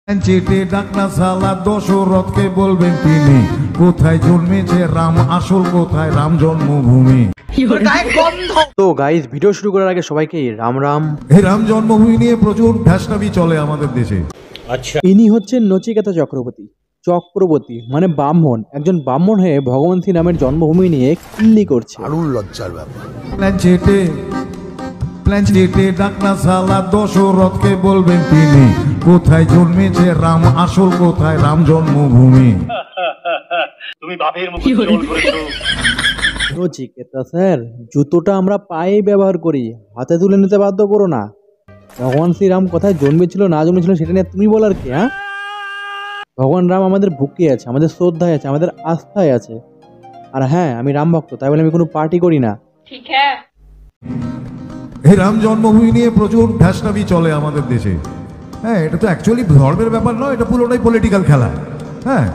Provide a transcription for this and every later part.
চেটে ডাকনা সালা দশরথকে বলবেন তিনি কোথায় জন্মেছে রাম, আসল কোথায় রাম জন্মভূমি। তো গাইস, ভিডিও শুরু করার আগে সবাইকে রাম রাম। এই রাম জন্মভূমি নিয়ে প্রচুর ঢ্যাসটাবি চলে আমাদের দেশে। আচ্ছা, ইনি হচ্ছেন নচিকেতা চক্রবর্তী। চক্রবর্তী মানে ব্রাহ্মণ। একজন ব্রাহ্মণ হয়ে ভগবান শ্রীরামের জন্মভূমি নিয়ে কিল্লি করছে। দারুণ লজ্জার ব্যাপার। প্ল্যান চেটে ডাকনা সালা দশরথকে বলবেন তিনি কোথায় জন্মেছে রাম, আসল কোথায় রাম জন্মভূমি। তুমি বাপের মুখে জল করেছো। নচিকেতা স্যার, জুতোটা আমরা পায়ে ব্যবহার করি, হাতে তুলে নিতে বাধ্য করো না। ভগবান শ্রীরাম কোথায় জন্মেছিল না জন্মেছিল সেটা নিয়ে তুমি বলার কি? হ্যাঁ, ভগবান রাম আমাদের বুকে আছে, আমাদের শ্রদ্ধায় আছে, আমাদের আস্থায় আছে। আর হ্যাঁ, আমি রাম ভক্ত, তাই বলে আমি কোনো পার্টি করি না। ঠিক হ্যাঁ। এই রাম জন্মভূমি নিয়ে প্রচুর ঢ্যাসটাবি চলে আমাদের দেশে। হ্যাঁ, এটা তো অ্যাকচুয়ালি ধর্মের ব্যাপার নয়, এটা পুরোটাই পলিটিক্যাল খেলা। হ্যাঁ,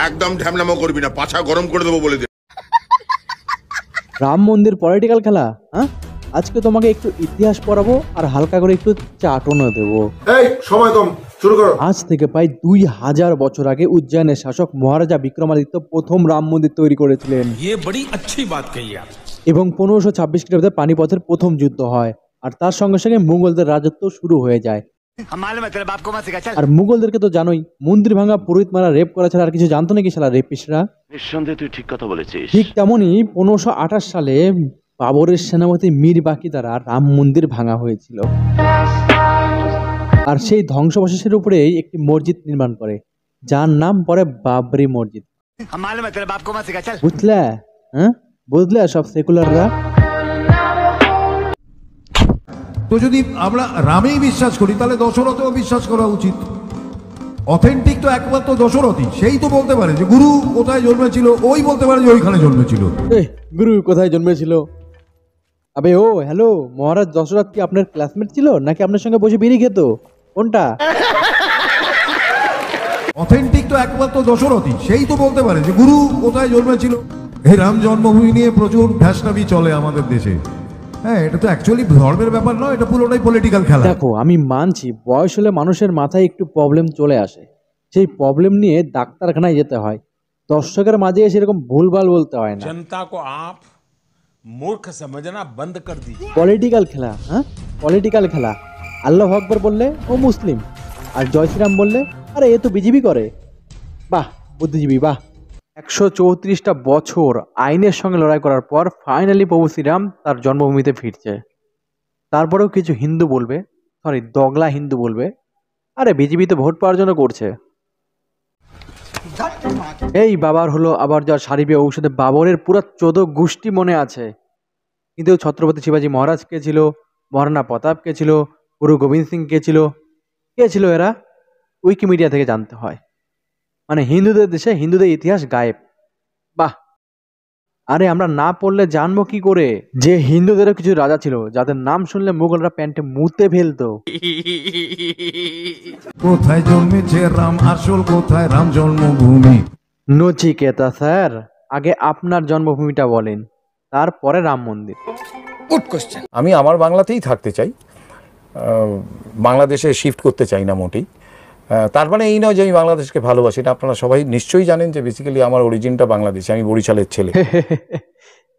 একদম ঢ্যামনামো করবি না, পাছা গরম করে দেবো বলে দে। রাম মন্দির পলিটিক্যাল খেলা? হ্যাঁ, আজকে তোমাকে একটু ইতিহাস পড়াবো আর হালকা করে একটু চাটনও দেবো। এই সময় কম, শুরু করো। আজ থেকে প্রায় 2000 বছর আগে উজ্জয়নের শাসক মহারাজা বিক্রমাদিত্য প্রথম রাম মন্দির তৈরি করেছিলেন। এবং 1526 খ্রিস্টাব্দে পানিপথের প্রথম যুদ্ধ হয়, আর তার সঙ্গে সঙ্গে মুঘলদের রাজত্ব শুরু হয়ে যায়। আর মুঘলদেরকে তো জানোই, মন্দির ভাঙা, পুরোহিত মারা, রেপ করা ছাড়া আর কিছু জানতো নাকি শালা রেপিস্টরা। নিঃসন্দেহে তুই ঠিক কথা বলেছিস। ঠিক তেমনই 1528 সালে বাবরের সেনাপতি মীর বাকি দ্বারা রাম মন্দির ভাঙা হয়েছিল। আর সেই ধ্বংসাবশেষের উপরেই একটি মসজিদ নির্মাণ করে, যার নাম পরে বাবরি মসজিদ। বুঝলে? হ্যাঁ, বুঝলে সব সেকুলাররা। তো যদি আমরা রামেই বিশ্বাস করি তাহলে দশরথেও বিশ্বাস করা উচিত। অথেন্টিক তো একমাত্র দশরথই, সেই তো বলতে পারে যে গুরু কোথায় জন্মেছিল, ওই বলতে পারে যে ওইখানে জন্মেছিল। গুরু কোথায় জন্মেছিল? আবে ও হ্যালো, মহারাজ দশরথ কি আপনার ক্লাসমেট ছিল নাকি আপনার সঙ্গে বসে বিড়ি খেত? কোনটা? অথেন্টিক তো একমাত্র দশরথই, সেই তো বলতে পারে যে গুরু কোথায় জন্মেছিল। এই রাম জন্মভূমি নিয়ে প্রচুর ঢ্যাসটাবি চলে আমাদের দেশে। হ্যাঁ, এটা তো অ্যাকচুয়ালি ধর্মের ব্যাপার নয়, এটা পুরোটাই পলিটিক্যাল খেলা। দেখো, আমি মানছি বয়স হলে মানুষের মাথায় একটু প্রবলেম চলে আসে, সেই প্রবলেম নিয়ে ডাক্তারখানায় যেতে হয়। দর্শকের মাঝে সেরকম ভুলভাল বলতে হয় না। जनता को आप मूर्ख समझना बंद कर दीजिए। পলিটিক্যাল খেলা, হ্যাঁ, পলিটিক্যাল খেলা। আল্লাহু আকবার বললে ও মুসলিম, আর জয় শ্রীরাম বললে আরে এ তো বিজেপি করে। বাহ, বুদ্ধিজীবী বাহ। 134টা বছর আইনের সঙ্গে লড়াই করার পর ফাইনালি প্রভু শ্রীরাম তার জন্মভূমিতে ফিরছে। তারপরেও কিছু হিন্দু বলবে, সরি দগলা হিন্দু বলবে, আরে বিজেপি তো ভোট পাওয়ার জন্য করছে। এই বাবার হলো আবার যার শাড়ি বিয়ে ঔষধে বাবরের পুরো 14 গোষ্ঠী মনে আছে, কিন্তু ছত্রপতি শিবাজী মহারাজ কে ছিল, মহারানা প্রতাপ কে ছিল, গুরু গোবিন্দ সিং কে ছিল, কে ছিল এরা উইকিমিডিয়া থেকে জানতে হয়। মানে হিন্দুদের দেশে হিন্দুদের ইতিহাস গায়েব। বাহ, আরে আমরা না পড়লে জানবো কি করে যে হিন্দুদেরও কিছু রাজা ছিল যাদের নাম শুনলে মুঘলরা প্যান্টে মুতে ফেলতো। কোথায় জন্মেছে রাম, আসল কোথায় রাম জন্মভূমি। নচিকেতা স্যার, আগে আপনার জন্মভূমিটা বলেন, তারপরে রাম মন্দির। আমি আমার বাংলাতেই থাকতে চাই, বাংলাদেশে শিফট করতে চাই না মোটেই। তার মানে এই নয় যে আমি বাংলাদেশকে ভালোবাসি, এটা আপনারা সবাই নিশ্চয়ই জানেন যে বেসিক্যালি আমার অরিজিনটা বাংলাদেশে, আমি বরিশালের ছেলে।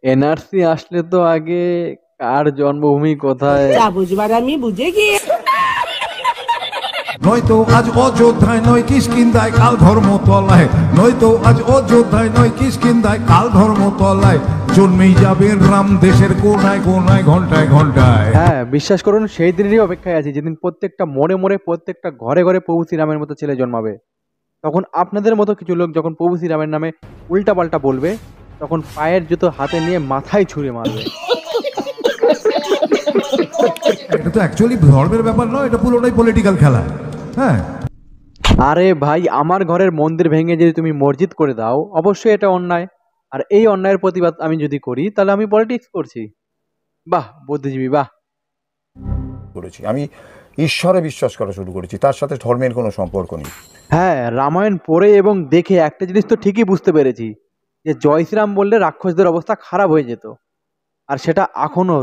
এনআরসি আসলে তো আগে কার জন্মভূমি কোথায় বুঝবার আমি বুঝে গিয়ে। নয়তো আজ অযোধ্যায় নয় কিষ্কিন্ধায়, কাল ধর্মতলায়। নয়তো আজ অযোধ্যায় নয় কিষ্কিন্ধায়, কাল ধর্মতলায়। জন্মেই যাবেন রাম দেশের কোনায় কোনায়, ঘন্টায় ঘন্টায়। হ্যাঁ, বিশ্বাস করুন সেই দিনেরই অপেক্ষায় আছি যেদিন প্রত্যেকটা মোড়ে মোড়ে, প্রত্যেকটা ঘরে ঘরে প্রভু শ্রীরামের মতো ছেলে জন্মাবে। তখন আপনাদের মতো কিছু লোক যখন প্রভু শ্রীরামের নামে উল্টা পাল্টা বলবে, তখন পায়ের জুতো হাতে নিয়ে মাথায় ছুঁড়ে মারবে। এটা তো অ্যাকচুয়ালি ধর্মের ব্যাপার নয়, এটা পুরোটাই পলিটিক্যাল খেলা। হ্যাঁ, আরে ভাই, আমার ঘরের মন্দির ভেঙে যদি তুমি মসজিদ করে দাও, অবশ্যই এটা অন্যায়। আর এই অন্যায়ের প্রতিবাদ আমি যদি করি তাহলে আমি পলিটিক্স করছি। বাহ, বুদ্ধিজীবী বাহ। করেছি আমি ঈশ্বরে বিশ্বাস করা শুরু করেছি, তার সাথে ধর্মের কোনো সম্পর্ক নেই। হ্যাঁ, রামায়ণ পড়ে এবং দেখে একটা জিনিস তো ঠিকই বুঝতে পেরেছি যে জয় শ্রীরাম বললে রাক্ষসদের অবস্থা খারাপ হয়ে যেত, আর সেটা এখনো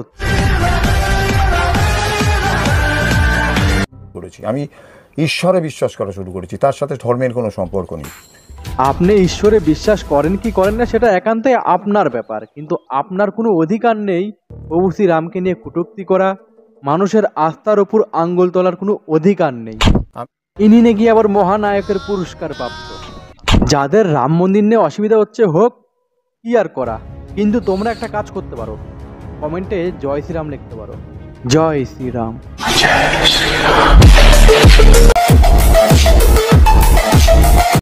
করেছি আমি ঈশ্বরে বিশ্বাস করা শুরু করেছি, তার সাথে ধর্মের কোনো সম্পর্ক নেই। আপনি ঈশ্বরে বিশ্বাস করেন কি করেন না সেটা একান্তই আপনার ব্যাপার, কিন্তু আপনার কোনো অধিকার নেই প্রভু শ্রীরামকে নিয়ে কটূক্তি করা, মানুষের আস্থার উপর আঙ্গুল তোলার কোনো অধিকার নেই। ইনি নাকি আবার মহানায়কের পুরস্কার প্রাপ্ত। যাদের রাম মন্দির নিয়ে অসুবিধা হচ্ছে হোক, কি আর করা। কিন্তু তোমরা একটা কাজ করতে পারো, কমেন্টে জয় শ্রীরাম লিখতে পারো। জয় শ্রীরাম।